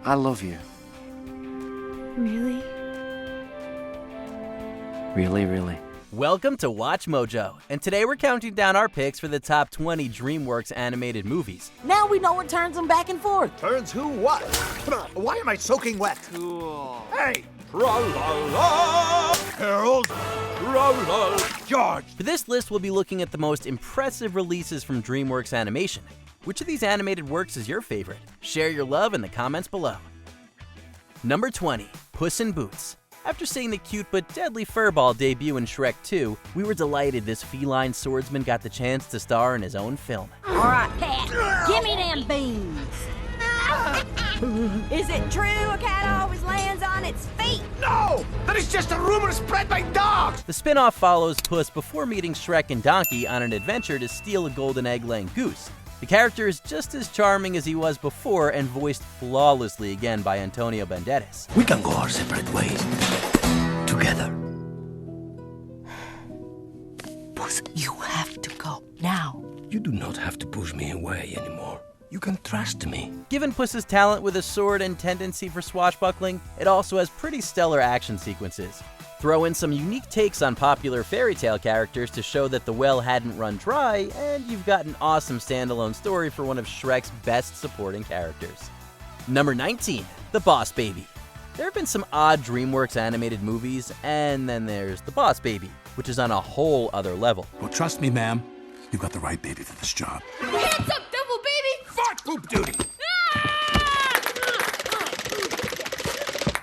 I love you. Really? Really, really. Welcome to Watch Mojo, and today we're counting down our picks for the top 20 DreamWorks animated movies. Now we know what turns them back and forth. Turns who what? Why am I soaking wet? Cool. Hey! Tra-la-la! Harold! Tra-la! George! For this list, we'll be looking at the most impressive releases from DreamWorks Animation. Which of these animated works is your favorite? Share your love in the comments below. Number 20, Puss in Boots. After seeing the cute but deadly furball debut in Shrek 2, we were delighted this feline swordsman got the chance to star in his own film. All right, cat, give me them beans. Is it true a cat always lands on its feet? No! That is just a rumor spread by dogs! The spin-off follows Puss before meeting Shrek and Donkey on an adventure to steal a golden egg-laying goose. The character is just as charming as he was before and voiced flawlessly again by Antonio Banderas. We can go our separate ways. Together. Puss, you have to go now. You do not have to push me away anymore. You can trust me. Given Puss's talent with a sword and tendency for swashbuckling, it also has pretty stellar action sequences. Throw in some unique takes on popular fairy tale characters to show that the well hadn't run dry, and you've got an awesome standalone story for one of Shrek's best supporting characters. Number 19, The Boss Baby. There have been some odd DreamWorks animated movies, and then there's The Boss Baby, which is on a whole other level. Well, trust me, ma'am. You got the right baby for this job. Hands up, double baby! Fart poop duty!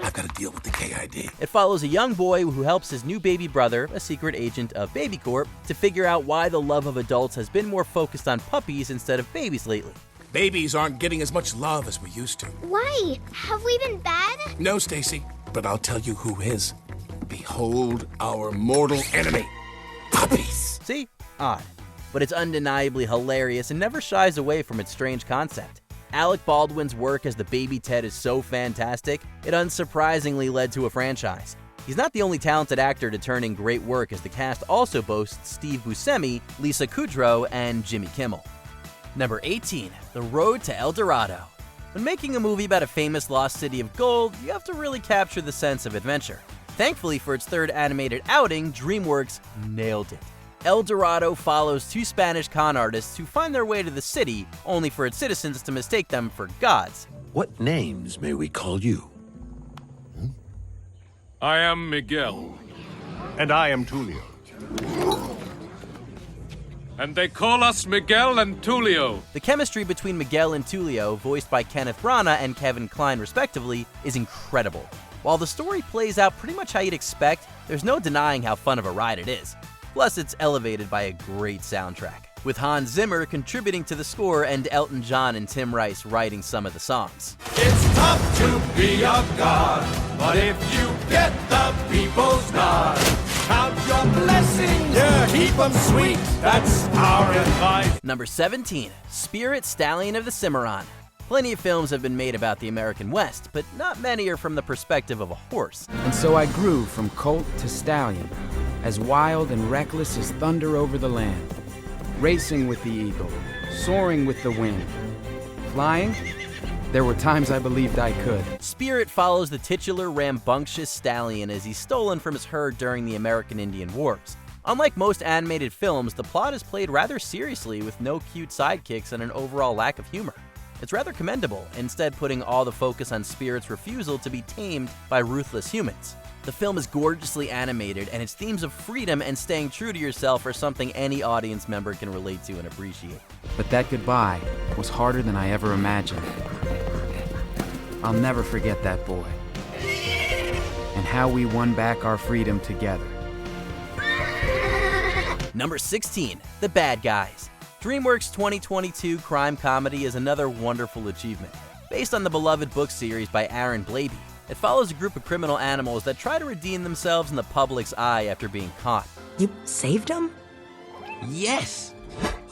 I've got to deal with the KID. It follows a young boy who helps his new baby brother, a secret agent of Baby Corp, to figure out why the love of adults has been more focused on puppies instead of babies lately. Babies aren't getting as much love as we used to. Why? Have we been bad? No, Stacy, but I'll tell you who is. Behold our mortal enemy. Puppies. See? Odd. But it's undeniably hilarious and never shies away from its strange concept. Alec Baldwin's work as the baby Ted is so fantastic, it unsurprisingly led to a franchise. He's not the only talented actor to turn in great work, as the cast also boasts Steve Buscemi, Lisa Kudrow, and Jimmy Kimmel. Number 18, The Road to El Dorado. When making a movie about a famous lost city of gold, you have to really capture the sense of adventure. Thankfully for its third animated outing, DreamWorks nailed it. El Dorado follows two Spanish con artists who find their way to the city, only for its citizens to mistake them for gods. What names may we call you? I am Miguel, And I am Tulio. and they call us Miguel and Tulio. The chemistry between Miguel and Tulio, voiced by Kenneth Branagh and Kevin Kline respectively, is incredible. While the story plays out pretty much how you'd expect, there's no denying how fun of a ride it is. Plus, it's elevated by a great soundtrack, with Hans Zimmer contributing to the score and Elton John and Tim Rice writing some of the songs. It's tough to be a god, but if you get the people's nod, count your blessings, yeah, keep them sweet, that's our advice. Number 17, Spirit, Stallion of the Cimarron. Plenty of films have been made about the American West, but not many are from the perspective of a horse. And so I grew from colt to stallion, as wild and reckless as thunder over the land, racing with the eagle, soaring with the wind, flying. There were times I believed I could. Spirit follows the titular rambunctious stallion as he's stolen from his herd during the American Indian Wars. Unlike most animated films, the plot is played rather seriously with no cute sidekicks and an overall lack of humor. It's rather commendable, instead putting all the focus on Spirit's refusal to be tamed by ruthless humans. The film is gorgeously animated, and its themes of freedom and staying true to yourself are something any audience member can relate to and appreciate. But that goodbye was harder than I ever imagined. I'll never forget that boy, and how we won back our freedom together. Number 16, The Bad Guys. DreamWorks' 2022 crime comedy is another wonderful achievement. Based on the beloved book series by Aaron Blabey, it follows a group of criminal animals that try to redeem themselves in the public's eye after being caught. You saved them? Yes.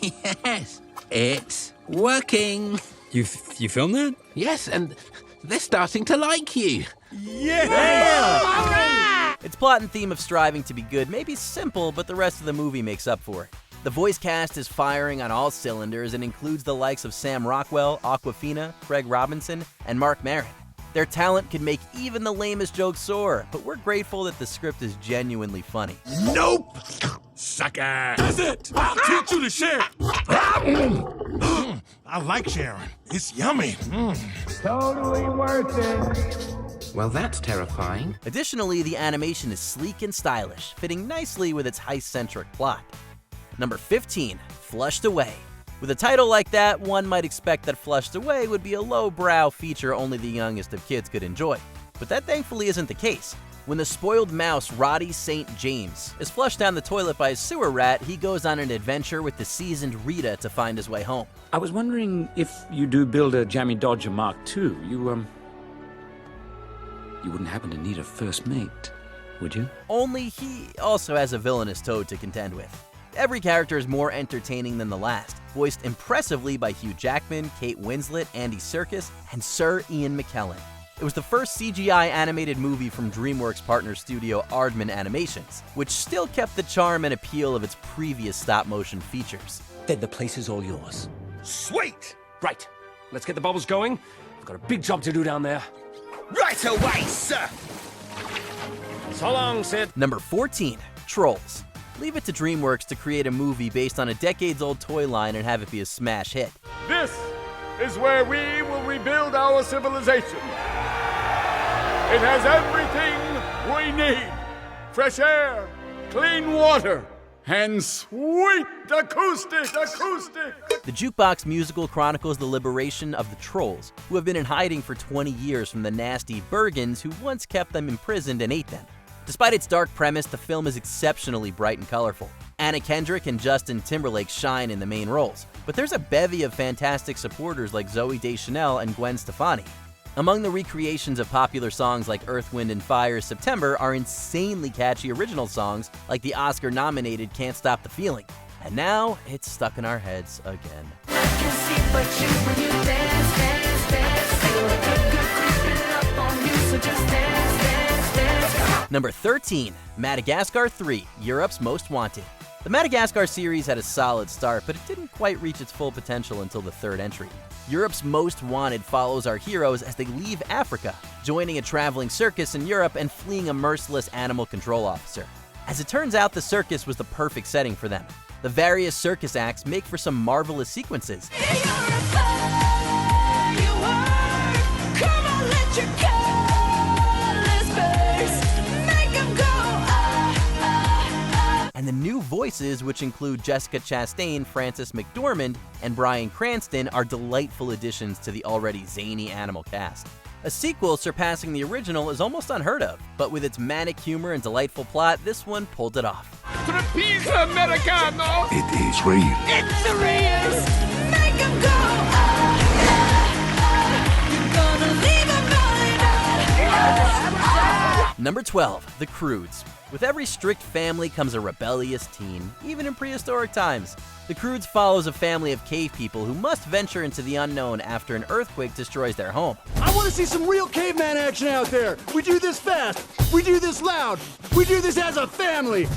Yes. It's working. You filmed that? Yes, and they're starting to like you. Yeah! Its plot and theme of striving to be good may be simple, but the rest of the movie makes up for it. The voice cast is firing on all cylinders and includes the likes of Sam Rockwell, Awkwafina, Craig Robinson, and Mark Maron. Their talent can make even the lamest jokes soar, but we're grateful that the script is genuinely funny. Nope! Sucker! That's it! I'll teach you to share! I like sharing. It's yummy. Totally worth it. Well, that's terrifying. Additionally, the animation is sleek and stylish, fitting nicely with its heist-centric plot. Number 15, Flushed Away. With a title like that, one might expect that Flushed Away would be a low-brow feature only the youngest of kids could enjoy. But that thankfully isn't the case. When the spoiled mouse Roddy St. James is flushed down the toilet by a sewer rat, he goes on an adventure with the seasoned Rita to find his way home. I was wondering if you do build a Jammy Dodger Mark II, you wouldn't happen to need a first mate, would you? Only he also has a villainous toad to contend with. Every character is more entertaining than the last, voiced impressively by Hugh Jackman, Kate Winslet, Andy Serkis, and Sir Ian McKellen. It was the first CGI animated movie from DreamWorks partner studio Aardman Animations, which still kept the charm and appeal of its previous stop-motion features. Then the place is all yours. Sweet! Right. Let's get the bubbles going. I've got a big job to do down there. Right away, sir! So long, Sid. Number 14, Trolls. Leave it to DreamWorks to create a movie based on a decades-old toy line and have it be a smash hit. This is where we will rebuild our civilization. It has everything we need. Fresh air, clean water, and sweet acoustic. The Jukebox musical chronicles the liberation of the trolls, who have been in hiding for 20 years from the nasty Bergens who once kept them imprisoned and ate them. Despite its dark premise, the film is exceptionally bright and colorful. Anna Kendrick and Justin Timberlake shine in the main roles, but there's a bevy of fantastic supporters like Zooey Deschanel and Gwen Stefani. Among the recreations of popular songs like Earth, Wind & Fire's September are insanely catchy original songs like the Oscar-nominated Can't Stop the Feeling. And now, it's stuck in our heads again. Number 13, Madagascar 3, Europe's Most Wanted. The Madagascar series had a solid start, but it didn't quite reach its full potential until the third entry. Europe's Most Wanted follows our heroes as they leave Africa, joining a traveling circus in Europe and fleeing a merciless animal control officer. As it turns out, the circus was the perfect setting for them. The various circus acts make for some marvelous sequences. And the new voices, which include Jessica Chastain, Frances McDormand, and Bryan Cranston, are delightful additions to the already zany animal cast. A sequel surpassing the original is almost unheard of, but with its manic humor and delightful plot, this one pulled it off. Trapeze Americano! It is real. It's the real! Make 'em go, you're gonna leave 'em Number 12, The Croods. With every strict family comes a rebellious teen, even in prehistoric times. The Croods follows a family of cave people who must venture into the unknown after an earthquake destroys their home. I want to see some real caveman action out there. We do this fast. We do this loud. We do this as a family.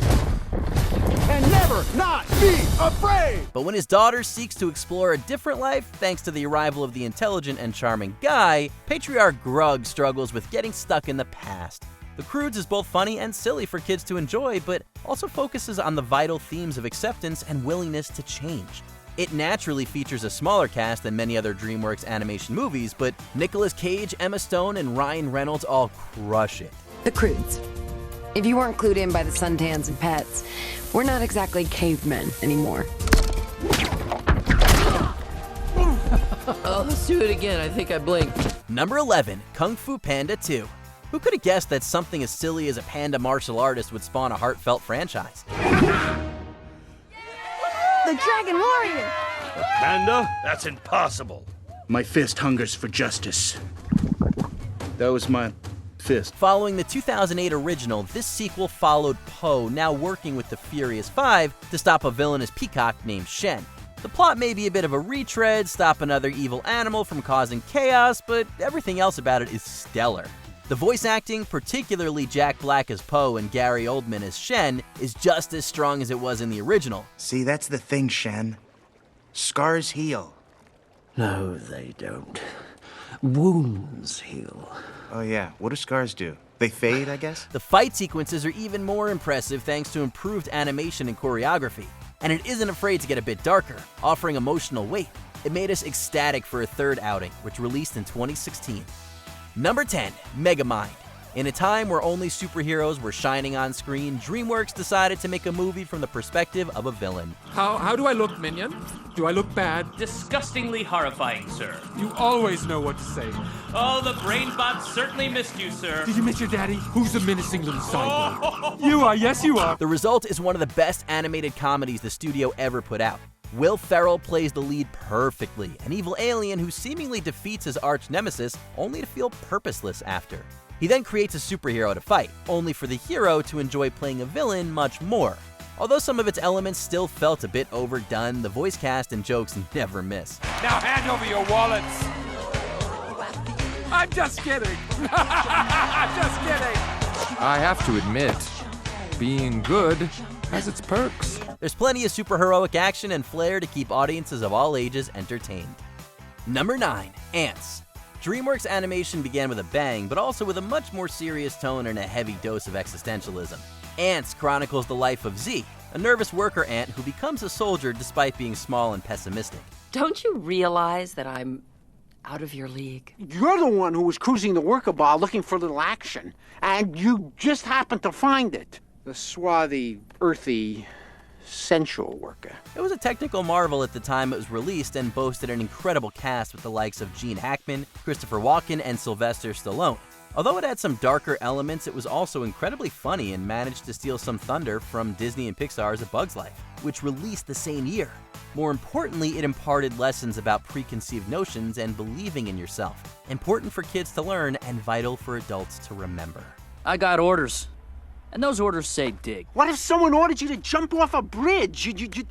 And never not be afraid! But when his daughter seeks to explore a different life, thanks to the arrival of the intelligent and charming Guy, Patriarch Grug struggles with getting stuck in the past. The Croods is both funny and silly for kids to enjoy, but also focuses on the vital themes of acceptance and willingness to change. It naturally features a smaller cast than many other DreamWorks animation movies, but Nicolas Cage, Emma Stone, and Ryan Reynolds all crush it. The Croods. If you weren't clued in by the suntans and pets, we're not exactly cavemen anymore. Oh, let's do it again. I think I blinked. Number 11, Kung Fu Panda 2. Who could have guessed that something as silly as a panda martial artist would spawn a heartfelt franchise? The Dragon Warrior! A panda? That's impossible. My fist hungers for justice. That was my fist. Following the 2008 original, this sequel followed Po, now working with the Furious Five, to stop a villainous peacock named Shen. The plot may be a bit of a retread, stop another evil animal from causing chaos, but everything else about it is stellar. The voice acting, particularly Jack Black as Po and Gary Oldman as Shen, is just as strong as it was in the original. See, that's the thing, Shen. Scars heal. No, they don't. wounds heal. Oh yeah, what do scars do? They fade, I guess? The fight sequences are even more impressive thanks to improved animation and choreography. And it isn't afraid to get a bit darker, offering emotional weight. It made us ecstatic for a third outing, which released in 2016. Number 10, Megamind. In a time where only superheroes were shining on screen, DreamWorks decided to make a movie from the perspective of a villain. How do I look, Minion? Do I look bad? Disgustingly horrifying, sir. You always know what to say. Oh, the brain bot certainly missed you, sir. Did you miss your daddy? Who's the menacing little cyborg? You are, yes you are. The result is one of the best animated comedies the studio ever put out. Will Ferrell plays the lead perfectly, an evil alien who seemingly defeats his arch nemesis only to feel purposeless after. He then creates a superhero to fight, only for the hero to enjoy playing a villain much more. Although some of its elements still felt a bit overdone, the voice cast and jokes never miss. Now hand over your wallets. I'm just kidding. I'm just kidding. I have to admit, being good has its perks. There's plenty of superheroic action and flair to keep audiences of all ages entertained. Number 9, Ants. DreamWorks Animation began with a bang, but also with a much more serious tone and a heavy dose of existentialism. Ants chronicles the life of Z, a nervous worker ant who becomes a soldier despite being small and pessimistic. Don't you realize that I'm out of your league? You're the one who was cruising the worker bar looking for a little action, and you just happened to find it. The swarthy, earthy, sensual worker. It was a technical marvel at the time it was released and boasted an incredible cast with the likes of Gene Hackman, Christopher Walken, and Sylvester Stallone. Although it had some darker elements, it was also incredibly funny and managed to steal some thunder from Disney and Pixar's A Bug's Life, which released the same year. More importantly, it imparted lessons about preconceived notions and believing in yourself, important for kids to learn and vital for adults to remember. I got orders. And those orders say dig. What if someone ordered you to jump off a bridge? You'd...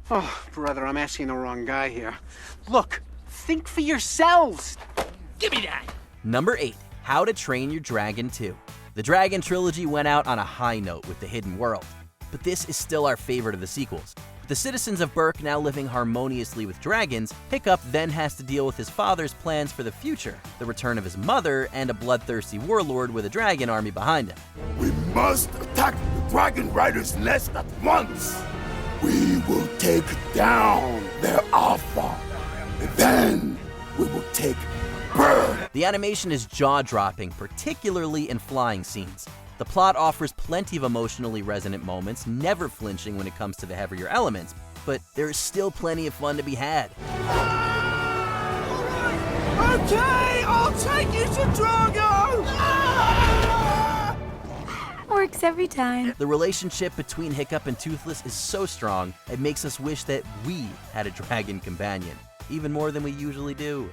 Oh, brother, I'm asking the wrong guy here. Look, think for yourselves. Give me that. Number 8, How to Train Your Dragon 2. The Dragon trilogy went out on a high note with The Hidden World, but this is still our favorite of the sequels. With the citizens of Berk now living harmoniously with dragons, Hiccup then has to deal with his father's plans for the future, the return of his mother, and a bloodthirsty warlord with a dragon army behind him. We must attack the dragon rider's nest at once. We will take down their alpha, and then we will take Berk. The animation is jaw-dropping, particularly in flying scenes. The plot offers plenty of emotionally resonant moments, never flinching when it comes to the heavier elements, but there is still plenty of fun to be had. Okay, I'll take you to Drago! Works every time. The relationship between Hiccup and Toothless is so strong, it makes us wish that we had a dragon companion, even more than we usually do.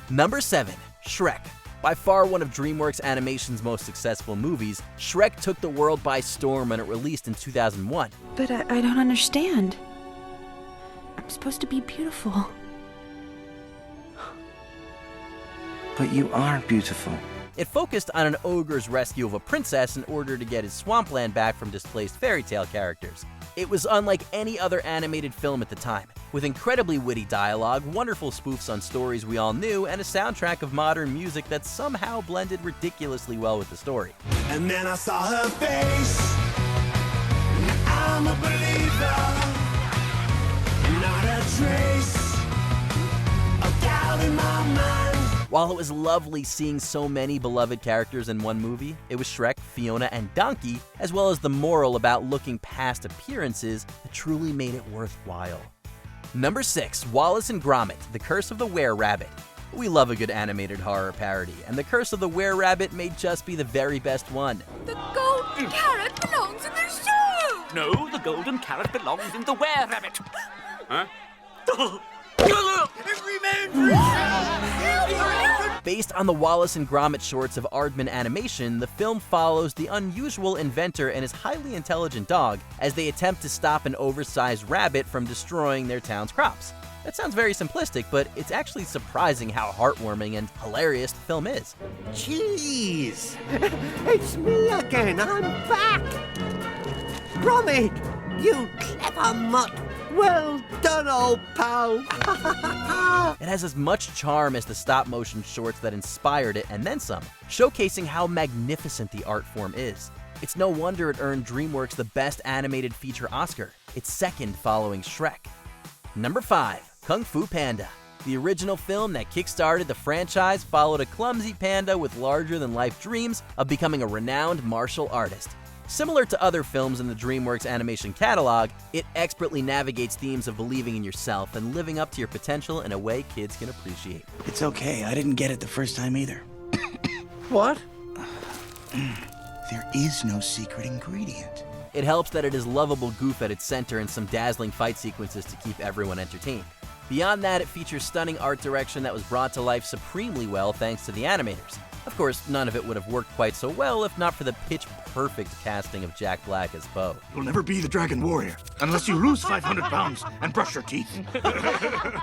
Number 7, Shrek. By far one of DreamWorks Animation's most successful movies, Shrek took the world by storm when it released in 2001. But I don't understand. I'm supposed to be beautiful. But you are beautiful. It focused on an ogre's rescue of a princess in order to get his swampland back from displaced fairy tale characters. It was unlike any other animated film at the time, with incredibly witty dialogue, wonderful spoofs on stories we all knew, and a soundtrack of modern music that somehow blended ridiculously well with the story. And then I saw her face. I'm a believer. Not a trace of doubt in my mind. While it was lovely seeing so many beloved characters in one movie, it was Shrek, Fiona, and Donkey, as well as the moral about looking past appearances, that truly made it worthwhile. Number 6, Wallace and Gromit, The Curse of the Were-Rabbit. We love a good animated horror parody, and The Curse of the Were-Rabbit may just be the very best one. The golden carrot belongs in the shoe! No, the golden carrot belongs in the were-rabbit. Huh? Based on the Wallace and Gromit shorts of Aardman Animation, the film follows the unusual inventor and his highly intelligent dog as they attempt to stop an oversized rabbit from destroying their town's crops. That sounds very simplistic, but it's actually surprising how heartwarming and hilarious the film is. Jeez! It's me again, I'm back! Gromit, you clever mutt! Well done, old pal. It has as much charm as the stop-motion shorts that inspired it and then some, showcasing how magnificent the art form is. It's no wonder it earned DreamWorks the Best Animated Feature Oscar, its second following Shrek. Number 5, Kung Fu Panda. The original film that kickstarted the franchise followed a clumsy panda with larger-than-life dreams of becoming a renowned martial artist. Similar to other films in the DreamWorks Animation catalog, it expertly navigates themes of believing in yourself and living up to your potential in a way kids can appreciate. It's okay, I didn't get it the first time either. What? There is no secret ingredient. It helps that it is lovable goof at its center and some dazzling fight sequences to keep everyone entertained. Beyond that, it features stunning art direction that was brought to life supremely well thanks to the animators. Of course, none of it would have worked quite so well if not for the pitch-perfect casting of Jack Black as Bo. You'll never be the Dragon Warrior unless you lose 500 pounds and brush your teeth.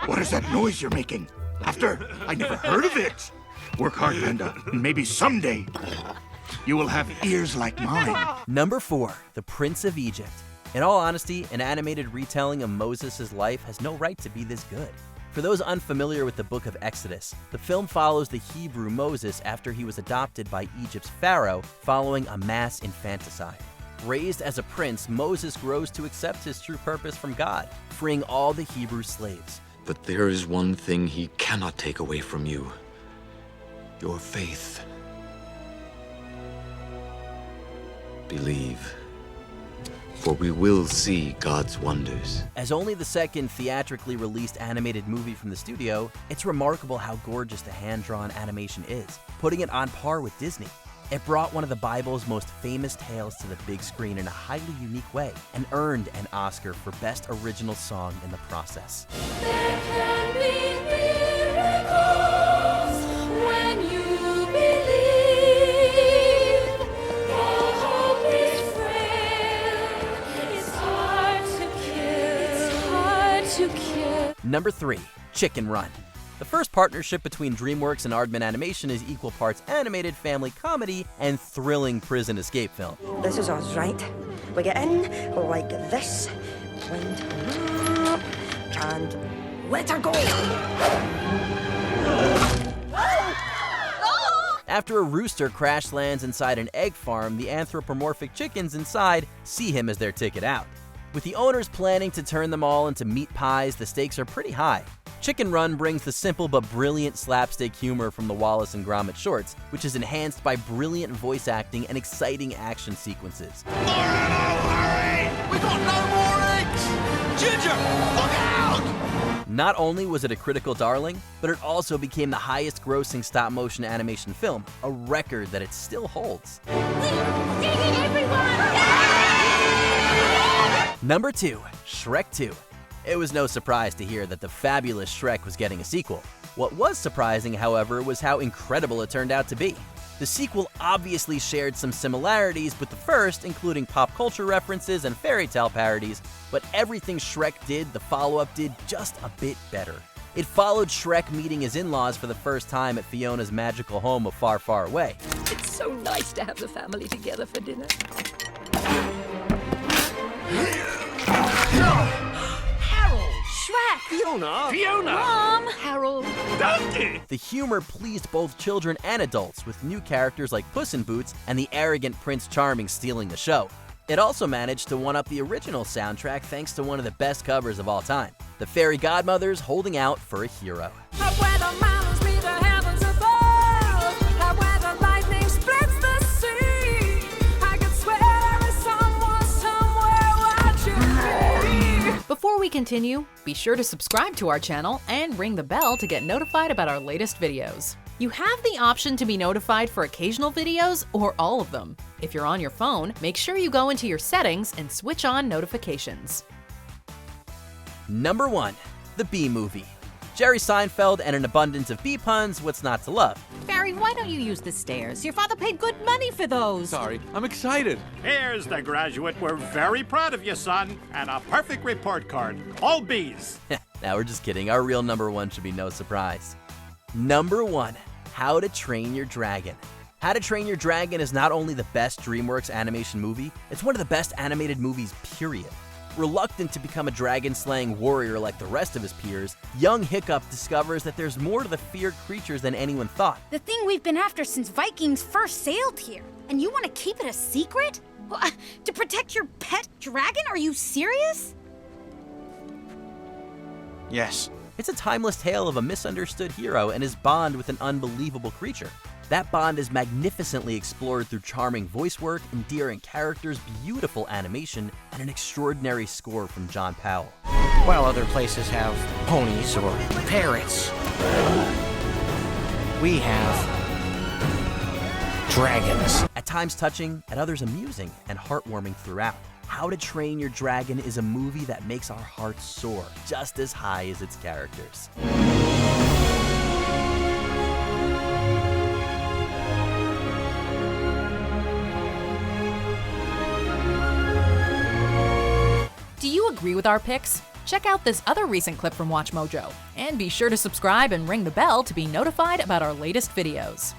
What is that noise you're making? After I never heard of it. Work hard, Panda, and maybe someday you will have ears like mine. Number 4, The Prince of Egypt. In all honesty, an animated retelling of Moses' life has no right to be this good. For those unfamiliar with the book of Exodus, the film follows the Hebrew Moses after he was adopted by Egypt's pharaoh following a mass infanticide. Raised as a prince, Moses grows to accept his true purpose from God, freeing all the Hebrew slaves. But there is one thing he cannot take away from you: your faith. Believe, for we will see God's wonders. As only the second theatrically released animated movie from the studio, it's remarkable how gorgeous the hand-drawn animation is, putting it on par with Disney. It brought one of the Bible's most famous tales to the big screen in a highly unique way, and earned an Oscar for Best Original Song in the process. There can be miracles when you believe. The hope is frail, it's hard to kill. Number 3, Chicken Run. The first partnership between DreamWorks and Aardman Animation is equal parts animated family comedy and thrilling prison escape film. This is us, right? We get in like this, wind, and let her go. After a rooster crash lands inside an egg farm, the anthropomorphic chickens inside see him as their ticket out. With the owners planning to turn them all into meat pies, the stakes are pretty high. Chicken Run brings the simple but brilliant slapstick humor from the Wallace and Gromit shorts, which is enhanced by brilliant voice acting and exciting action sequences. We got no more eggs! Ginger, look out! Not only was it a critical darling, but it also became the highest grossing stop-motion animation film, a record that it still holds. Number 2, Shrek 2. It was no surprise to hear that the fabulous Shrek was getting a sequel. What was surprising, however, was how incredible it turned out to be. The sequel obviously shared some similarities with the first, including pop culture references and fairy tale parodies, but everything Shrek did, the follow-up did just a bit better. It followed Shrek meeting his in-laws for the first time at Fiona's magical home of Far, Far Away. It's so nice to have the family together for dinner. Shrek! Fiona! Mom! Harold! Donkey! The humor pleased both children and adults, with new characters like Puss in Boots and the arrogant Prince Charming stealing the show. It also managed to one-up the original soundtrack thanks to one of the best covers of all time, the Fairy Godmothers holding out for a hero. Before we continue, be sure to subscribe to our channel and ring the bell to get notified about our latest videos. You have the option to be notified for occasional videos or all of them. If you're on your phone, make sure you go into your settings and switch on notifications. Number 1, The Bee Movie. Jerry Seinfeld and an abundance of bee puns, what's not to love? Barry, why don't you use the stairs? Your father paid good money for those. Sorry, I'm excited. Here's the graduate. We're very proud of you, son. And a perfect report card. All B's. Now we're just kidding. Our real number 1 should be no surprise. Number 1, How to Train Your Dragon. How to Train Your Dragon is not only the best DreamWorks animation movie, it's one of the best animated movies, period. Reluctant to become a dragon-slaying warrior like the rest of his peers, young Hiccup discovers that there's more to the feared creatures than anyone thought. The thing we've been after since Vikings first sailed here. And you want to keep it a secret? To protect your pet dragon? Are you serious? Yes. It's a timeless tale of a misunderstood hero and his bond with an unbelievable creature. That bond is magnificently explored through charming voice work, endearing characters, beautiful animation, and an extraordinary score from John Powell. While other places have ponies or parrots, we have dragons. At times touching, at others amusing and heartwarming throughout. How to Train Your Dragon is a movie that makes our hearts soar just as high as its characters. Do you agree with our picks? Check out this other recent clip from WatchMojo, and be sure to subscribe and ring the bell to be notified about our latest videos.